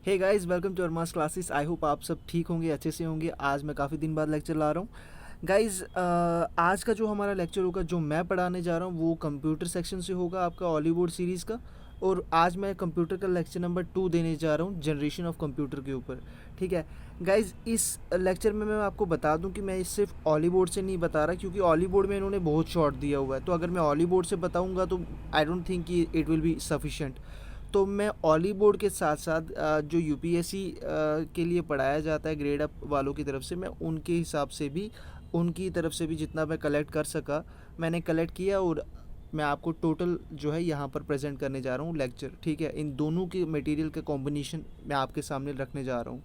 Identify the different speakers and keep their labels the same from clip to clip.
Speaker 1: Hey guys, welcome to Armas classes. I hope आप सब ठीक होंगे, अच्छे से होंगे। आज मैं काफ़ी दिन बाद लेक्चर ला रहा हूँ गाइस। आज का जो हमारा लेक्चर होगा, जो मैं पढ़ाने जा रहा हूँ, वो कंप्यूटर सेक्शन से होगा, आपका हॉलीवुड सीरीज़ का। और आज मैं कंप्यूटर का लेक्चर नंबर 2 देने जा रहा हूँ, जनरेशन ऑफ कंप्यूटर के ऊपर। ठीक है गाइस, इस लेक्चर में मैं आपको बता दूं कि मैं इस सिर्फ हॉलीवुड से नहीं बता रहा, क्योंकि हॉलीवुड में इन्होंने बहुत शॉर्ट दिया हुआ है। तो अगर मैं हॉलीवुड से बताऊंगा तो आई डोंट थिंक कि इट विल बी सफिशेंट। तो मैं ऑली बोर्ड के साथ साथ जो यूपीएससी के लिए पढ़ाया जाता है ग्रेड अप वालों की तरफ से, मैं उनके हिसाब से भी, उनकी तरफ से भी जितना मैं कलेक्ट कर सका मैंने कलेक्ट किया। और मैं आपको टोटल जो है यहाँ पर प्रेजेंट करने जा रहा हूँ लेक्चर। ठीक है, इन दोनों के मटेरियल का कॉम्बिनेशन मैं आपके सामने रखने जा रहा हूँ।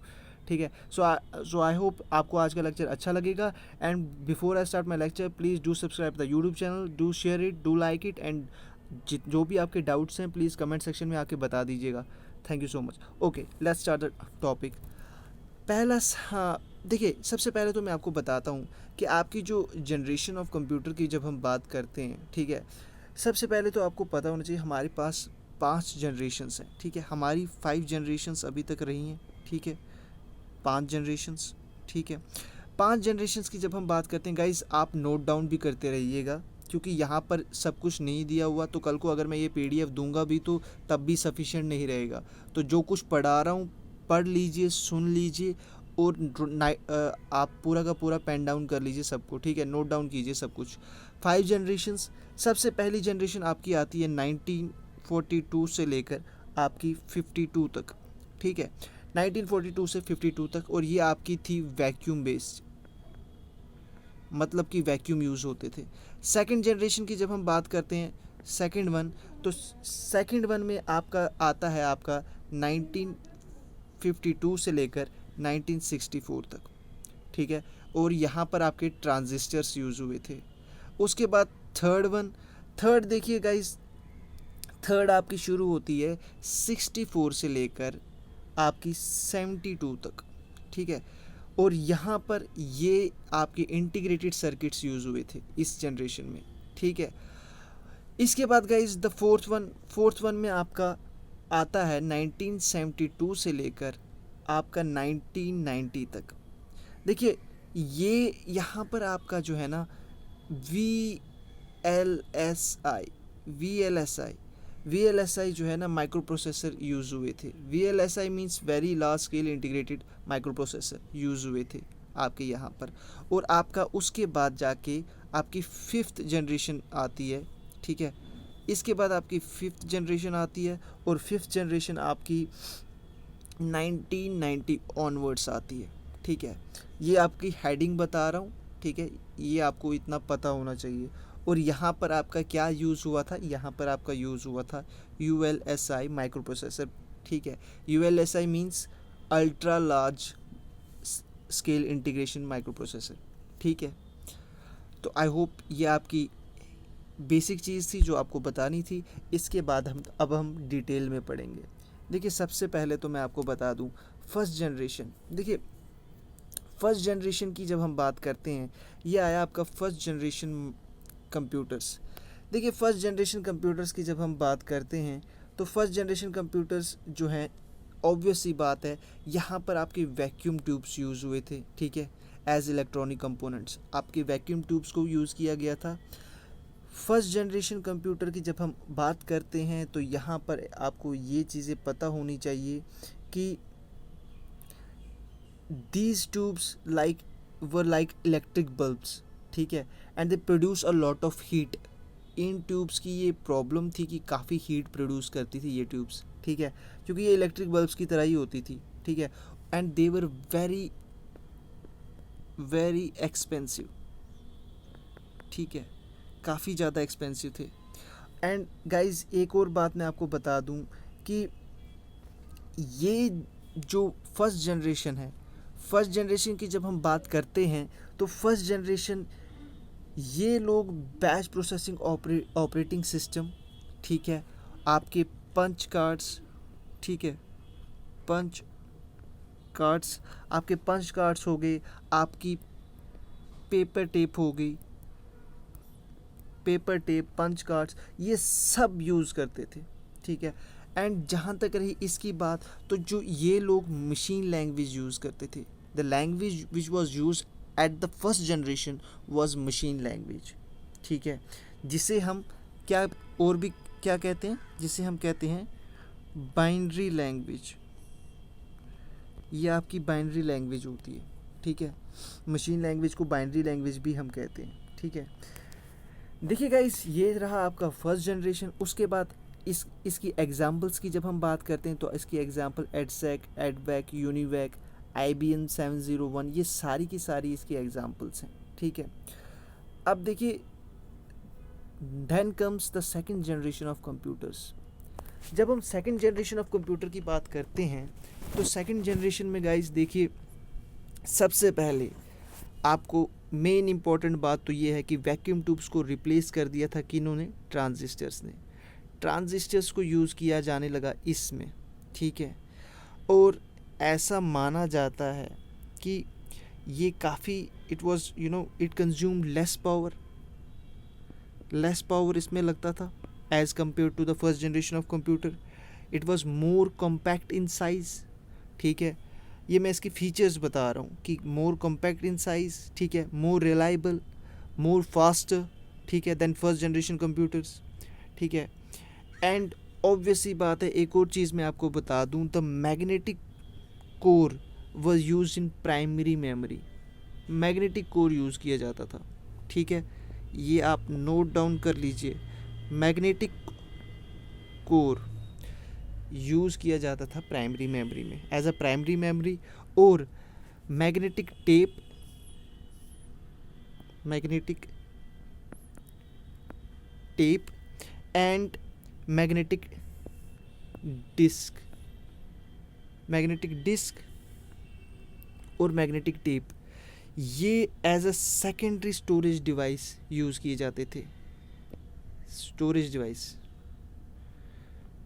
Speaker 1: ठीक है, सो आई होप आपको आज का लेक्चर अच्छा लगेगा। And before I start my lecture, please do subscribe the YouTube channel, do share it, do like it, and जो भी आपके डाउट्स हैं प्लीज़ कमेंट सेक्शन में आके बता दीजिएगा। Thank you so much. Okay, let's start the topic. हाँ, देखिए, सबसे पहले तो मैं आपको बताता हूँ कि आपकी जो जनरेशन ऑफ कंप्यूटर की जब हम बात करते हैं, ठीक है, सबसे पहले तो आपको पता होना चाहिए हमारे पास 5 जनरेशन्स हैं। ठीक है, हमारी 5 जनरेशन्स अभी तक रही हैं। ठीक है, 5 जनरेशन्स। ठीक है, 5 जनरेशन्स की जब हम बात करते हैं गाइज, आप नोट डाउन भी करते रहिएगा, क्योंकि यहाँ पर सब कुछ नहीं दिया हुआ। तो कल को अगर मैं ये पीडीएफ दूंगा भी तो तब भी सफिशिएंट नहीं रहेगा। तो जो कुछ पढ़ा रहा हूँ पढ़ लीजिए, सुन लीजिए, और आप पूरा का पूरा पेन डाउन कर लीजिए सबको। ठीक है, नोट डाउन कीजिए सब कुछ। 5 जनरेशन्स। सबसे पहली जनरेशन आपकी आती है 1942 से लेकर आपकी 52 तक। ठीक है, 1942 से 52 तक, और ये आपकी थी वैक्यूम बेस्ड, मतलब कि वैक्यूम यूज़ होते थे। सेकंड जनरेशन की जब हम बात करते हैं, सेकंड वन, तो सेकंड वन में आपका आता है आपका 1952 से लेकर 1964 तक। ठीक है, और यहाँ पर आपके ट्रांजिस्टर्स यूज़ हुए थे। उसके बाद थर्ड वन, थर्ड देखिए गाइस, थर्ड आपकी शुरू होती है 64 से लेकर आपकी 72 तक। ठीक है, और यहाँ पर ये आपके इंटीग्रेटेड सर्किट्स यूज़ हुए थे इस जनरेशन में। ठीक है, इसके बाद गाइज द फोर्थ वन में आपका आता है 1972 से लेकर आपका 1990 तक। देखिए, ये यहाँ पर आपका जो है ना V L S I V L S I जो है ना माइक्रो प्रोसेसर यूज़ हुए थे। V L S I means very large scale integrated micro processor use हुए थे आपके यहाँ पर। और आपका उसके बाद जाके आपकी 5th जनरेशन आती है। ठीक है, इसके बाद आपकी 5th जनरेशन आती है, और 5th जनरेशन आपकी 1990 ऑनवर्ड्स आती है। ठीक है, ये आपकी हेडिंग बता रहा हूँ। ठीक है, ये आपको इतना पता होना चाहिए। और यहाँ पर आपका क्या यूज़ हुआ था, यहाँ पर आपका यूज़ हुआ था U L S I micro processor. ठीक है, U L S I means ultra large scale integration micro processor. ठीक है, तो आई होप ये आपकी बेसिक चीज़ थी जो आपको बतानी थी। इसके बाद हम डिटेल में पढ़ेंगे। देखिए, सबसे पहले तो मैं आपको बता दूं फर्स्ट जनरेशन। देखिए, फर्स्ट जनरेशन की जब हम बात करते हैं, ये आया आपका फर्स्ट जनरेशन कंप्यूटर्स। देखिए, फर्स्ट जनरेशन कंप्यूटर्स की जब हम बात करते हैं, तो फर्स्ट जनरेशन कंप्यूटर्स जो हैं, ऑब्वियस सी बात है, यहाँ पर आपके वैक्यूम ट्यूब्स यूज़ हुए थे। ठीक है, एज इलेक्ट्रॉनिक कंपोनेंट्स आपके वैक्यूम ट्यूब्स को यूज़ किया गया था। फर्स्ट जनरेशन कंप्यूटर की जब हम बात करते हैं, तो यहाँ पर आपको ये चीज़ें पता होनी चाहिए कि these tubes were like electric bulbs. ठीक है, and they produce a lot of heat. In tubes की ये प्रॉब्लम थी कि काफ़ी हीट प्रोड्यूस करती थी ये ट्यूब्स। ठीक है, क्योंकि ये इलेक्ट्रिक बल्ब्स की तरह ही होती थी। ठीक है, and they were very very expensive. ठीक है, काफ़ी ज़्यादा एक्सपेंसिव थे। एंड गाइज, एक और बात मैं आपको बता दूं कि ये जो फर्स्ट जनरेशन है, फर्स्ट जनरेशन की जब हम बात करते हैं, तो फर्स्ट जनरेशन ये लोग बैच प्रोसेसिंग ऑपरेटिंग सिस्टम, ठीक है, आपके पंच कार्ड्स, ठीक है, पंच कार्ड्स, आपके पंच कार्ड्स हो गए, आपकी पेपर टेप हो गई, पेपर टेप, पंच कार्ड्स, ये सब यूज़ करते थे। ठीक है, एंड जहाँ तक रही इसकी बात, तो जो ये लोग मशीन लैंग्वेज यूज़ करते थे, the language which was use at the first generation was machine language, ठीक है, जिसे हम क्या और भी क्या कहते हैं, जिसे हम कहते हैं बाइनरी लैंग्वेज। ये आपकी बाइनरी लैंग्वेज होती है, ठीक है, मशीन लैंग्वेज को बाइनरी लैंग्वेज भी हम कहते हैं, ठीक है। देखिए गाइस, ये रहा आपका फर्स्ट जनरेशन। उसके बाद इसकी एग्जांपल्स की जब हम बात करते हैं तो इसकी एग्जांपल एडसेक, एडवैक, यूनिवैक, IBM 701, ये सारी की सारी इसकी एग्जांपल्स हैं, ठीक है। अब देखिए, then comes the second generation of computers. जब हम सेकंड जनरेशन ऑफ कंप्यूटर की बात करते हैं तो सेकंड जनरेशन में गाइस देखिए, सबसे पहले आपको मेन इम्पॉर्टेंट बात तो ये है कि वैक्यूम ट्यूब्स को रिप्लेस कर दिया था किन्होंने, ट्रांजिस्टर्स ने। ट्रांजिस्टर्स को यूज़ किया जाने लगा इसमें, ठीक है। और ऐसा माना जाता है कि ये काफ़ी it was it consume less power इसमें लगता था as compare to the first generation of computer. It was more compact in size, ठीक है। ये मैं इसकी फीचर्स बता रहा हूँ कि मोर कॉम्पैक्ट इन साइज़, ठीक है, मोर रिलायबल, मोर फास्टर, ठीक है, देन फर्स्ट जनरेशन कंप्यूटर्स, ठीक है। एंड ऑब्वियसली बात है, एक और चीज़ मैं आपको बता दूँ, the magnetic core was used in primary memory. Magnetic core use किया जाता था, ठीक है, ये आप नोट डाउन कर लीजिए। मैग्नेटिक कोर यूज़ किया जाता था प्राइमरी मेमोरी में एज अ प्राइमरी मेमोरी। और magnetic tape and magnetic disk और मैग्नेटिक टेप, ये as a secondary storage device use किए जाते थे, स्टोरेज डिवाइस,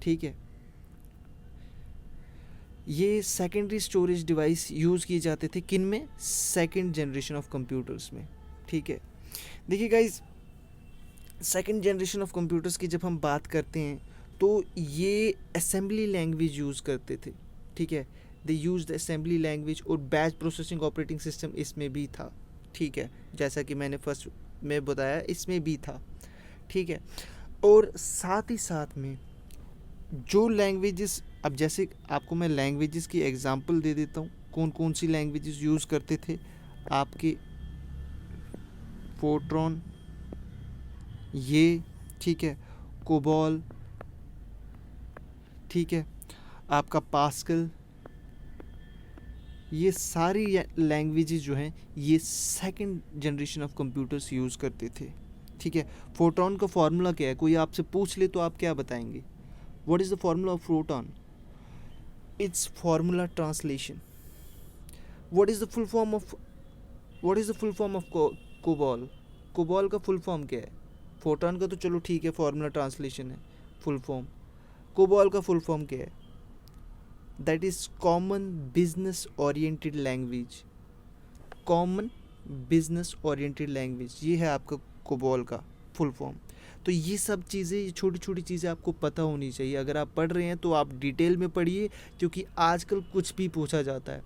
Speaker 1: ठीक है। ये सेकेंडरी स्टोरेज डिवाइस यूज़ किए जाते थे किन में, सेकेंड जनरेशन ऑफ कंप्यूटर्स में, ठीक है। देखिए guys, second generation of computers की जब हम बात करते हैं तो ये असेंबली लैंग्वेज यूज़ करते थे, ठीक है, दे यूज द असेंबली लैंग्वेज। और बैच प्रोसेसिंग ऑपरेटिंग सिस्टम इसमें भी था, ठीक है, जैसा कि मैंने फर्स्ट में बताया इसमें भी था, ठीक है। और साथ ही साथ में जो लैंग्वेजेस, अब जैसे आपको मैं लैंग्वेजेस की एग्जांपल दे देता हूँ, कौन कौन सी लैंग्वेजेस यूज़ करते थे आपके, फोर्ट्रॉन, ये, ठीक है, कोबॉल, ठीक है, आपका पास्कल, ये सारी लैंग्वेजेस जो हैं ये second generation of computers use करते थे, ठीक है। फोर्ट्रॉन का फार्मूला क्या है, कोई आपसे पूछ ले तो आप क्या बताएंगे, what is the formula of Fortran? It's formula translation. What is the full form of COBOL? COBOL का फुल फॉर्म क्या है? फोर्ट्रॉन का तो चलो ठीक है, फार्मूला ट्रांसलेशन है फुल फॉर्म, कोबॉल का फुल फॉर्म क्या है? That is common business oriented language. Common business oriented language, ये है आपका कोबॉल का फुल फॉर्म। तो ये सब चीज़ें, ये छोटी छोटी चीज़ें आपको पता होनी चाहिए। अगर आप पढ़ रहे हैं तो आप डिटेल में पढ़िए, क्योंकि आजकल कुछ भी पूछा जाता है,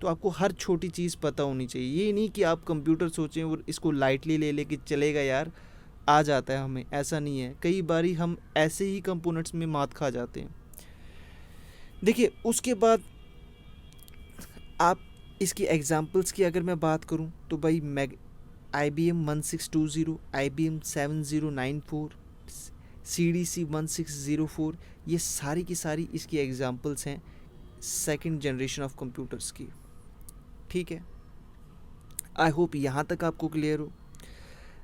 Speaker 1: तो आपको हर छोटी चीज़ पता होनी चाहिए। ये नहीं कि आप कंप्यूटर सोचें और इसको लाइटली ले ले कि चलेगा यार, आ जाता है हमें, ऐसा नहीं है। कई बारी हम ऐसे ही कंपोनेंट्स में मात खा जाते हैं। देखिए, उसके बाद आप इसकी एग्जांपल्स की अगर मैं बात करूं तो भाई IBM 1620, IBM 7094, CDC 1604, ये सारी की सारी इसकी एग्जांपल्स हैं सेकंड जनरेशन ऑफ कंप्यूटर्स की, ठीक है। आई होप यहाँ तक आपको क्लियर हो।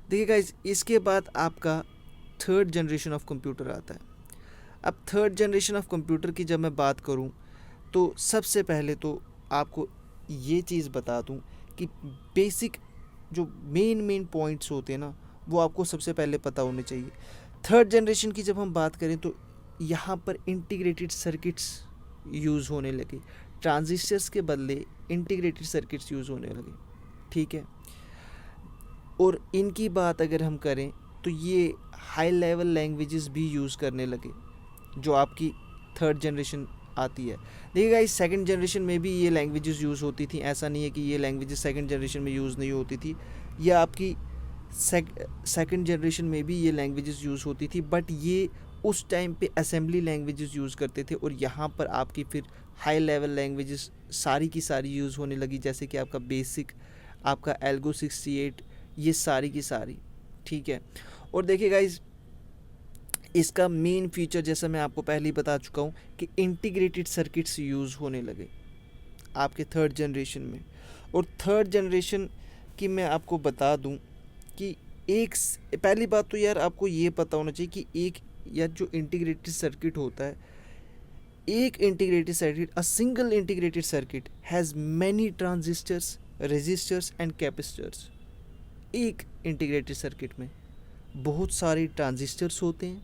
Speaker 1: देखिए गाइस, इसके बाद आपका थर्ड जनरेशन ऑफ कंप्यूटर आता है। अब थर्ड जनरेशन ऑफ कंप्यूटर की जब मैं बात करूं तो सबसे पहले तो आपको ये चीज़ बता दूं कि बेसिक जो मेन पॉइंट्स होते हैं ना, वो आपको सबसे पहले पता होने चाहिए। थर्ड जनरेशन की जब हम बात करें तो यहाँ पर इंटीग्रेटेड सर्किट्स यूज़ होने लगे, ट्रांजिस्टर्स के बदले इंटीग्रेटेड सर्किट्स यूज़ होने लगे, ठीक है। और इनकी बात अगर हम करें तो ये हाई लेवल लैंग्वेजेस भी यूज़ करने लगे, जो आपकी थर्ड जनरेशन आती है। देखिए गाइस, सेकंड जनरेशन में भी ये लैंग्वेजेस यूज़ होती थी, ऐसा नहीं है कि ये लैंग्वेजेस सेकंड जनरेशन में यूज़ नहीं होती थी। ये आपकी सेकंड जनरेशन में भी ये लैंग्वेजेस यूज़ होती थी, बट ये उस टाइम पे असेंबली लैंग्वेजेस यूज़ करते थे, और यहाँ पर आपकी फिर हाई लेवल लैंग्वेजेस सारी की सारी यूज़ होने लगी, जैसे कि आपका बेसिक, आपका एल्गो 68, ये सारी की सारी, ठीक है। और देखिए गाइस, इसका मेन फीचर जैसा मैं आपको पहले ही बता चुका हूँ कि इंटीग्रेटेड सर्किट्स यूज़ होने लगे आपके थर्ड जनरेशन में। और थर्ड जनरेशन की मैं आपको बता दूँ कि पहली बात तो यार आपको ये पता होना चाहिए कि एक यार जो इंटीग्रेटेड सर्किट होता है, एक integrated circuit, a single integrated circuit has many transistors, resistors and capacitors. एक इंटीग्रेटेड सर्किट में बहुत सारे ट्रांजिस्टर्स होते हैं,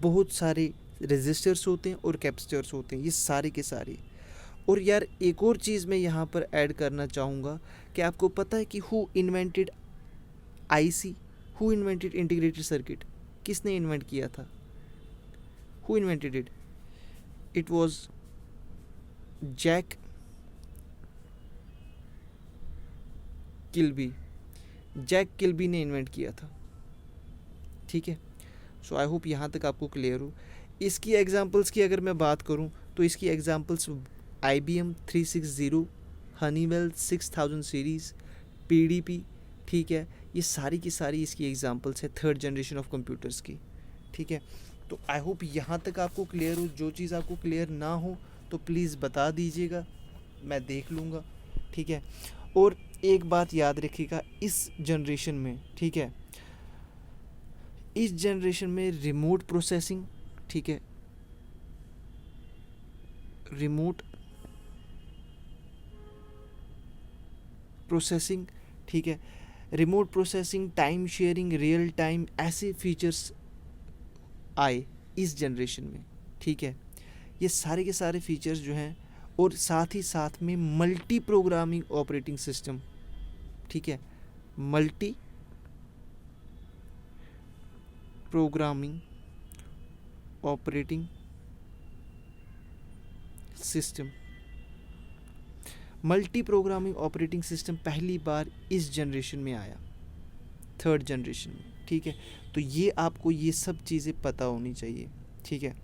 Speaker 1: बहुत सारे रेजिस्टर्स होते हैं और कैपेसिटर्स होते हैं, ये सारे के सारे। और यार एक और चीज़ मैं यहाँ पर ऐड करना चाहूँगा कि आपको पता है कि who invented IC, who invented integrated circuit, किसने इन्वेंट किया था? Who invented it? It was Jack Kilby. Jack Kilby ने इन्वेंट किया था, ठीक है। सो आई होप यहाँ तक आपको क्लियर हो। इसकी एग्जांपल्स की अगर मैं बात करूँ तो इसकी examples IBM 360, Honeywell 6000 series, PDP, ठीक है, ये सारी की सारी इसकी एग्जांपल्स है थर्ड जनरेशन ऑफ कंप्यूटर्स की, ठीक है। तो आई होप यहाँ तक आपको क्लियर हो। जो चीज़ आपको क्लियर ना हो तो प्लीज़ बता दीजिएगा, मैं देख लूँगा, ठीक है। और एक बात याद रखिएगा, इस जनरेशन में, ठीक है, इस जनरेशन में रिमोट प्रोसेसिंग, ठीक है, रिमोट प्रोसेसिंग, ठीक है, remote processing, time sharing, real time, ऐसे फीचर्स आए इस जनरेशन में, ठीक है। ये सारे के सारे फीचर्स जो हैं, और साथ ही साथ में मल्टी प्रोग्रामिंग ऑपरेटिंग सिस्टम, ठीक है, multi programming operating system, multi programming operating system पहली बार इस जनरेशन में आया, थर्ड जनरेशन में, ठीक है। तो ये आपको ये सब चीज़ें पता होनी चाहिए, ठीक है।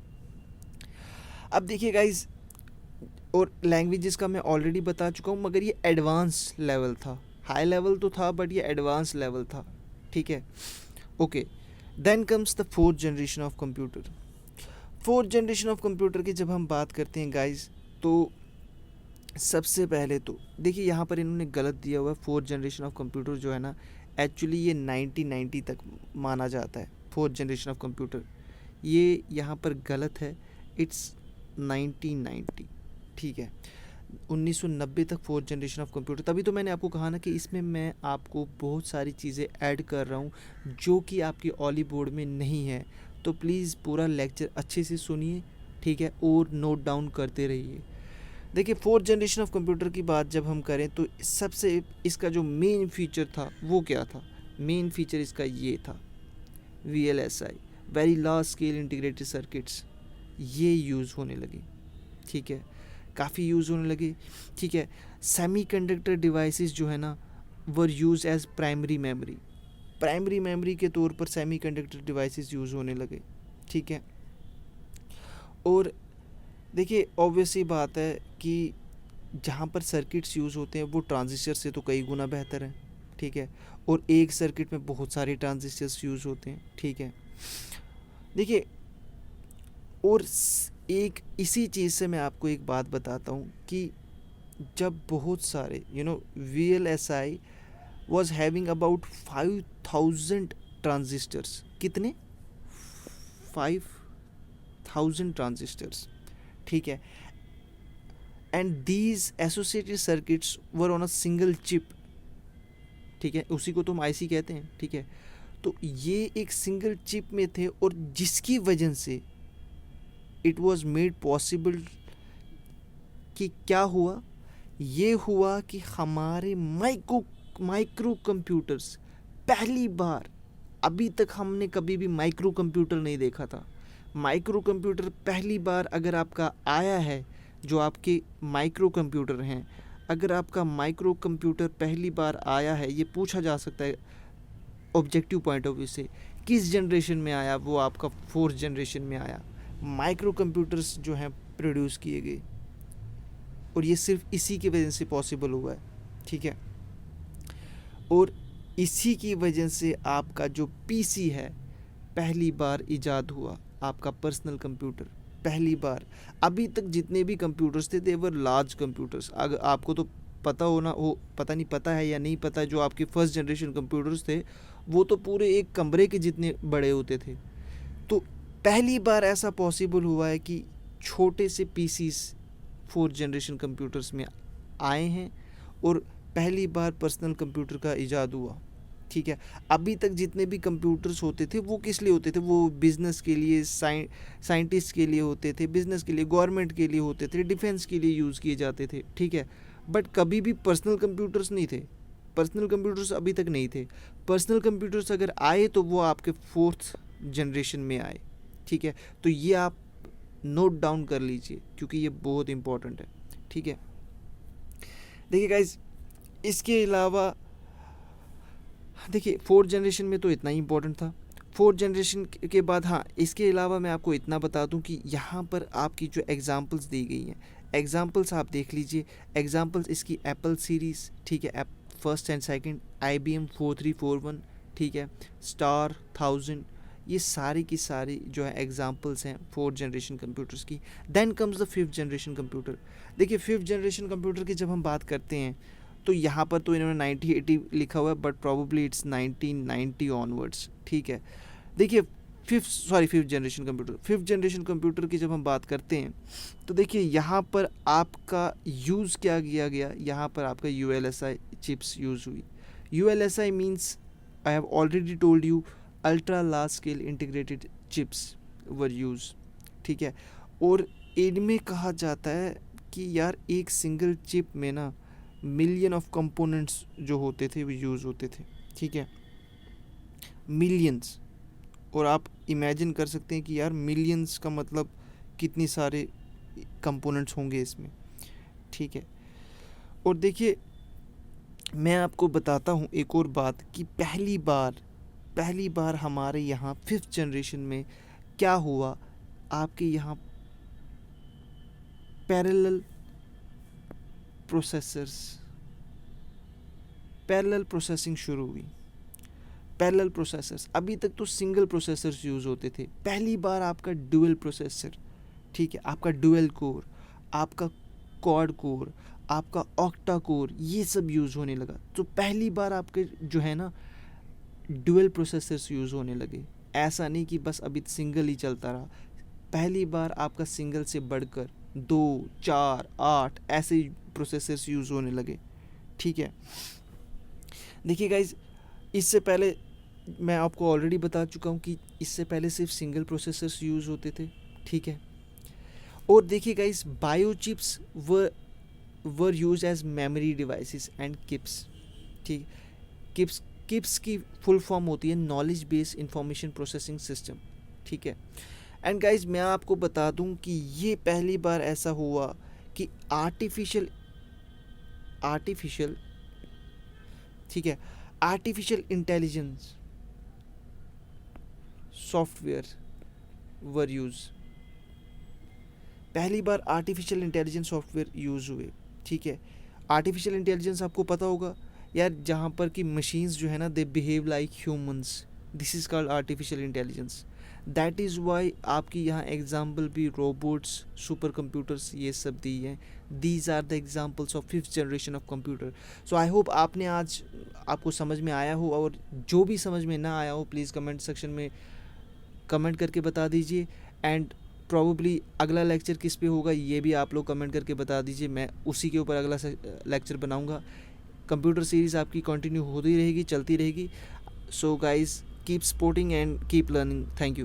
Speaker 1: अब देखिए गाइज, और लैंग्वेजेस का मैं ऑलरेडी बता चुका हूँ, मगर ये एडवांस लेवल था, हाई लेवल तो था बट ये एडवांस लेवल था, ठीक है। Okay, then comes the fourth generation of computer. Fourth generation of computer की जब हम बात करते हैं गाइज, तो सबसे पहले तो देखिए यहाँ पर इन्होंने गलत दिया हुआ है। फोर्थ जनरेशन ऑफ कंप्यूटर जो है ना, एक्चुअली ये 1990 तक माना जाता है फोर्थ जनरेशन ऑफ कंप्यूटर, ये यहाँ पर गलत है, इट्स 1990, ठीक है, 1990 तक फोर्थ जनरेशन ऑफ कंप्यूटर। तभी तो मैंने आपको कहा ना कि इसमें मैं आपको बहुत सारी चीज़ें ऐड कर रहा हूँ जो कि आपकी ऑली बोर्ड में नहीं है। तो प्लीज़ पूरा लेक्चर अच्छे से सुनिए, ठीक है, और नोट डाउन करते रहिए। देखिए, फोर्थ जनरेशन ऑफ कंप्यूटर की बात जब हम करें तो सबसे इसका जो मेन फीचर था वो क्या था? मेन फीचर इसका ये था, VLSI, very large scale integrated circuits, ये यूज़ होने लगे, ठीक है, काफ़ी यूज़ होने लगे, ठीक है। सेमीकंडक्टर डिवाइसेस जो है ना, were use as primary memory, primary memory के तौर पर सेमीकंडक्टर डिवाइसेस यूज़ होने लगे, ठीक है। और देखिए, ऑब्वियसली बात है कि जहाँ पर सर्किट्स यूज़ होते हैं वो ट्रांजिस्टर से तो कई गुना बेहतर है, ठीक है, और एक सर्किट में बहुत सारे ट्रांजिस्टर्स यूज़ होते हैं, ठीक है। देखिए, और एक इसी चीज़ से मैं आपको एक बात बताता हूँ कि जब बहुत सारे VLSI was having about 5000 transistors, कितने? 5000 ट्रांजिस्टर्स, ठीक है, and these associated circuits were on a single chip, ठीक है, उसी को तो हम IC कहते हैं, ठीक है। तो ये एक सिंगल चिप में थे, और जिसकी वजह से इट वॉज मेड पॉसिबल कि क्या हुआ, ये हुआ कि हमारे माइक्रो कंप्यूटर्स पहली बार, अभी तक हमने कभी भी माइक्रो कंप्यूटर नहीं देखा था, माइक्रो कंप्यूटर पहली बार अगर आपका आया है, जो आपके माइक्रो कंप्यूटर हैं, अगर आपका माइक्रो कंप्यूटर पहली बार आया है, ये पूछा जा सकता है ऑब्जेक्टिव पॉइंट ऑफ व्यू से, किस जनरेशन में आया? वो आपका 4th जनरेशन में आया। माइक्रो कंप्यूटर्स जो हैं प्रोड्यूस किए गए, और ये सिर्फ इसी की वजह से पॉसिबल हुआ है, ठीक है। और इसी की वजह से आपका जो पीसी है पहली बार इजाद हुआ, आपका पर्सनल कंप्यूटर पहली बार। अभी तक जितने भी कंप्यूटर्स थे दे वर लार्ज कंप्यूटर्स। अगर आपको तो पता होना हो, पता नहीं पता है या नहीं पता, जो आपके फर्स्ट जनरेशन कंप्यूटर्स थे वो तो पूरे एक कमरे के जितने बड़े होते थे। तो पहली बार ऐसा पॉसिबल हुआ है कि छोटे से पीसीस 4th जनरेशन कंप्यूटर्स में आए हैं, और पहली बार पर्सनल कंप्यूटर का इजाद हुआ, ठीक है। अभी तक जितने भी कंप्यूटर्स होते थे वो किस लिए होते थे? वो बिज़नेस के लिए, साइंटिस्ट के लिए होते थे, बिज़नेस के लिए, गवर्नमेंट के लिए होते थे, डिफेंस के लिए यूज़ किए जाते थे, ठीक है। बट कभी भी पर्सनल कंप्यूटर्स नहीं थे, पर्सनल कंप्यूटर्स अभी तक नहीं थे। पर्सनल कंप्यूटर्स अगर आए तो वो आपके 4th जनरेशन में आए, ठीक है। तो ये आप नोट डाउन कर लीजिए क्योंकि ये बहुत इंपॉर्टेंट है, ठीक है। देखिए गाइज, इसके अलावा देखिए 4th जनरेशन में तो इतना ही इंपॉर्टेंट था। 4th जनरेशन के बाद हाँ, इसके अलावा मैं आपको इतना बता दूं कि यहाँ पर आपकी जो एग्जांपल्स दी गई हैं, एग्जांपल्स आप देख लीजिए। एग्जांपल्स इसकी एप्पल सीरीज़, ठीक है, फर्स्ट एंड सेकंड, IBM 4341, ठीक है, स्टार 1000, ये सारी की सारी जो है एग्जांपल्स हैं 4th जनरेशन कंप्यूटर्स की। Then comes the 5th generation computer. देखिए 5th जनरेशन कंप्यूटर की जब हम बात करते हैं तो यहाँ पर तो इन्होंने 9080 लिखा हुआ है, बट प्रॉबली इट्स 1990 ऑनवर्ड्स, ठीक है। देखिए 5th generation computer, 5th generation computer की जब हम बात करते हैं तो देखिए यहाँ पर आपका यूज़ क्या किया गया, यहाँ पर आपका ULSI चिप्स यूज़ हुई। ULSI means I have already told you, ultra large scale integrated chips were use, ठीक है। और इनमें कहा जाता है कि यार एक सिंगल चिप में ना मिलियन ऑफ कंपोनेंट्स जो होते थे वो यूज़ होते थे, ठीक है, मिलियंस। और आप इमेजिन कर सकते हैं कि यार मिलियंस का मतलब कितनी सारे कंपोनेंट्स होंगे इसमें, ठीक है। और देखिए मैं आपको बताता हूँ एक और बात कि पहली बार हमारे यहाँ 5th जनरेशन में क्या हुआ, आपके यहाँ पैरेलल प्रोसेसिंग शुरू हुई। पैरेलल प्रोसेसर्स, अभी तक तो सिंगल प्रोसेसर्स यूज़ होते थे, पहली बार आपका डुअल प्रोसेसर, ठीक है, आपका डुअल कोर, आपका क्वाड कोर, आपका ऑक्टा कोर, ये सब यूज़ होने लगा। तो पहली बार आपके जो है ना डुअल प्रोसेसर्स यूज़ होने लगे। ऐसा नहीं कि बस अभी सिंगल ही चलता रहा, पहली बार आपका सिंगल से बढ़कर 2, 4, 8 ऐसे प्रोसेसर्स यूज़ होने लगे, ठीक है। देखिए गाइज, इससे पहले मैं आपको ऑलरेडी बता चुका हूँ कि इससे पहले सिर्फ सिंगल प्रोसेसर्स यूज़ होते थे, ठीक है। और देखिए guys, bio chips were use as memory devices and KIPS, ठीक। किप्स की फुल फॉर्म होती है knowledge based information processing system, ठीक है। एंड गाइज मैं आपको बता दूं कि ये पहली बार ऐसा हुआ कि आर्टिफिशियल, ठीक है, artificial intelligence software were use, पहली बार आर्टिफिशियल इंटेलिजेंस सॉफ्टवेयर यूज़ हुए, ठीक है। आर्टिफिशियल इंटेलिजेंस आपको पता होगा यार, जहाँ पर कि मशीन्स जो है ना they behave like humans, this is called artificial intelligence. That is why आपकी यहाँ एग्जाम्पल भी रोबोट्स, सुपर कंप्यूटर्स ये सब दी हैं। These are the examples of 5th generation of computer. So I hope आपने आज आपको समझ में आया हो, और जो भी समझ में ना आया हो प्लीज़ कमेंट सेक्शन में कमेंट करके बता दीजिए। एंड प्रॉबली अगला लेक्चर किस पे होगा ये भी आप लोग कमेंट करके बता दीजिए, मैं उसी के ऊपर अगला लेक्चर बनाऊंगा। कंप्यूटर सीरीज़ आपकी कंटिन्यू होती रहेगी, चलती रहेगी। So guys keep supporting and keep learning. Thank you.